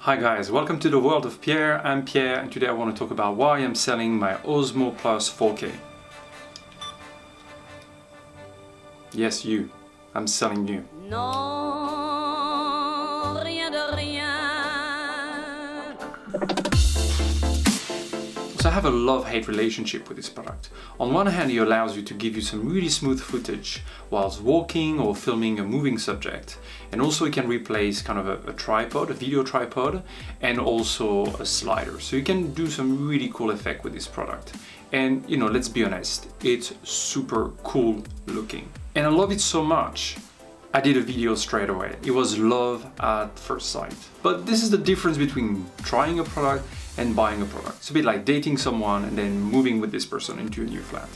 Hi guys, welcome to the world of Pierre. I'm Pierre and today I want to talk about why I'm selling my Osmo Plus 4K. Yes, you. I'm selling you. Non, rien de rien. So I have a love-hate relationship with this product. On one hand, it allows you to give you some really smooth footage whilst walking or filming a moving subject. And also it can replace kind of a tripod, a video tripod, and also a slider. So you can do some really cool effect with this product. And you know, let's be honest, it's super cool looking. And I love it so much, I did a video straight away. It was love at first sight. But this is the difference between trying a product and buying a product. It's a bit like dating someone and then moving with this person into a new flat.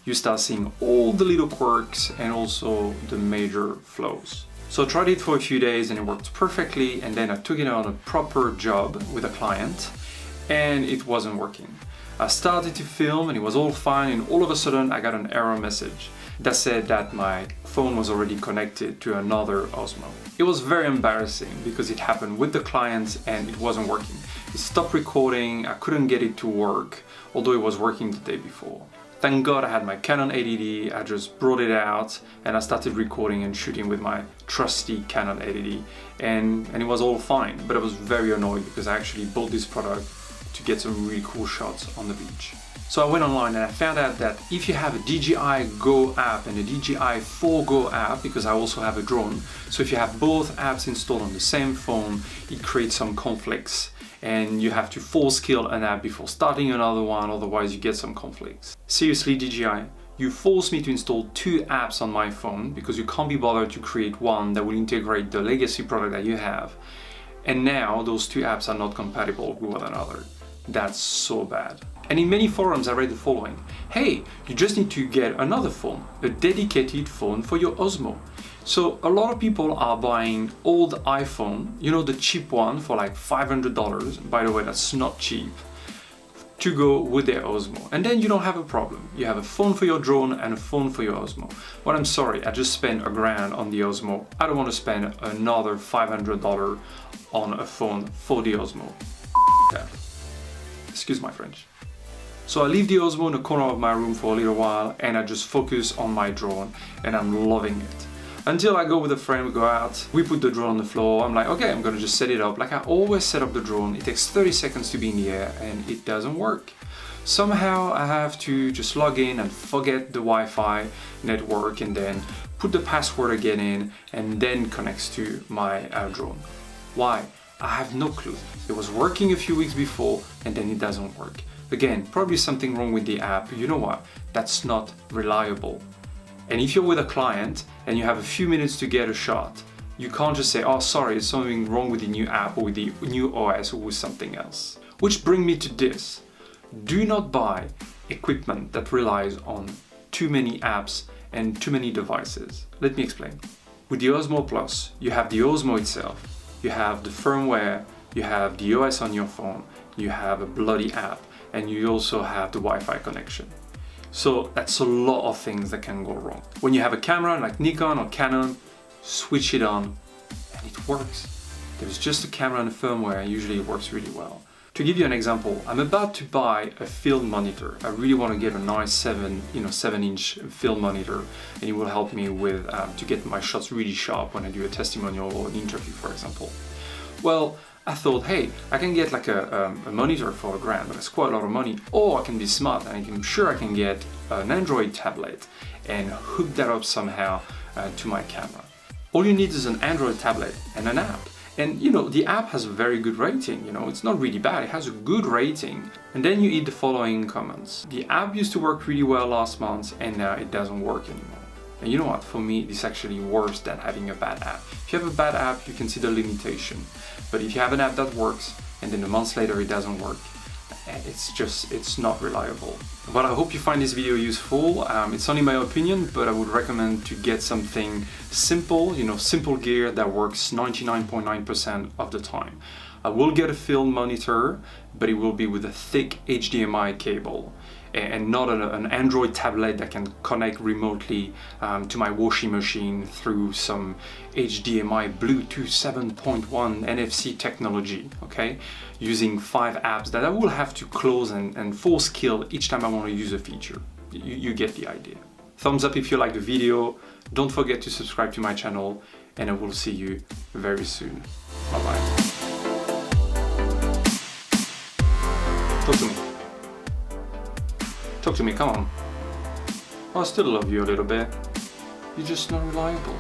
You start seeing all the little quirks and also the major flaws. So I tried it for a few days and it worked perfectly, and then I took it on a proper job with a client and it wasn't working. I started to film and it was all fine, and all of a sudden I got an error message that said that my phone was already connected to another Osmo. It was very embarrassing because it happened with the client and it wasn't working. It stopped recording, I couldn't get it to work, although it was working the day before. Thank God I had my Canon 80D, I just brought it out and I started recording and shooting with my trusty Canon 80D, and it was all fine, but I was very annoyed because I actually bought this product to get some really cool shots on the beach. So I went online and I found out that if you have a DJI Go app and a DJI 4 Go app, because I also have a drone, so if you have both apps installed on the same phone, it creates some conflicts and you have to force kill an app before starting another one, otherwise you get some conflicts. Seriously, DJI, you forced me to install 2 apps on my phone because you can't be bothered to create one that will integrate the legacy product that you have, and now those 2 apps are not compatible with one another. That's so bad. And in many forums I read the following: hey, you just need to get another phone, a dedicated phone for your Osmo. So a lot of people are buying old iPhone, you know, the cheap one for like $500, by the way that's not cheap, to go with their Osmo. And then you don't have a problem. You have a phone for your drone and a phone for your Osmo. Well, I'm sorry, I just spent $1,000 on the Osmo. I don't want to spend another $500 on a phone for the Osmo. That. Excuse my French. So I leave the Osmo in the corner of my room for a little while and I just focus on my drone and I'm loving it. Until I go with a friend, we go out, we put the drone on the floor, I'm like, okay, I'm gonna just set it up like I always set up the drone. It takes 30 seconds to be in the air and it doesn't work. Somehow I have to just log in and forget the Wi-Fi network and then put the password again in and then connects to my drone. Why? I have no clue. It was working a few weeks before and then it doesn't work. Again, probably something wrong with the app. You know what? That's not reliable. And if you're with a client and you have a few minutes to get a shot, you can't just say, oh sorry, there's something wrong with the new app or with the new OS or with something else. Which brings me to this. Do not buy equipment that relies on too many apps and too many devices. Let me explain. With the Osmo Plus, you have the Osmo itself, you have the firmware, you have the OS on your phone, you have a bloody app, and you also have the Wi-Fi connection. So that's a lot of things that can go wrong. When you have a camera like Nikon or Canon, switch it on and it works. There's just a camera and a firmware and usually it works really well. To give you an example, I'm about to buy a film monitor. I really want to get a nice 7-inch film monitor, and it will help me with to get my shots really sharp when I do a testimonial or an interview, for example. Well, I thought, hey, I can get like a monitor for $1,000, but that's quite a lot of money. Or I can be smart and I'm sure I can get an Android tablet and hook that up somehow to my camera. All you need is an Android tablet and an app. And you know, the app has a very good rating, you know, it's not really bad, it has a good rating. And then you eat the following comments. The app used to work really well last month and now it doesn't work anymore. And you know what, for me, this is actually worse than having a bad app. If you have a bad app, you can see the limitation. But if you have an app that works and then a month later it doesn't work, it's not reliable. But I hope you find this video useful. It's only my opinion, but I would recommend to get something simple, you know, simple gear that works 99.9% of the time. I will get a film monitor, but it will be with a thick HDMI cable. and not an Android tablet that can connect remotely to my washing machine through some HDMI Bluetooth 7.1 NFC technology, okay? Using 5 apps that I will have to close and force kill each time I want to use a feature. You get the idea. Thumbs up if you like the video. Don't forget to subscribe to my channel, and I will see you very soon. Bye-bye. Talk to me. Talk to me, come on. I still love you a little bit. You're just not reliable.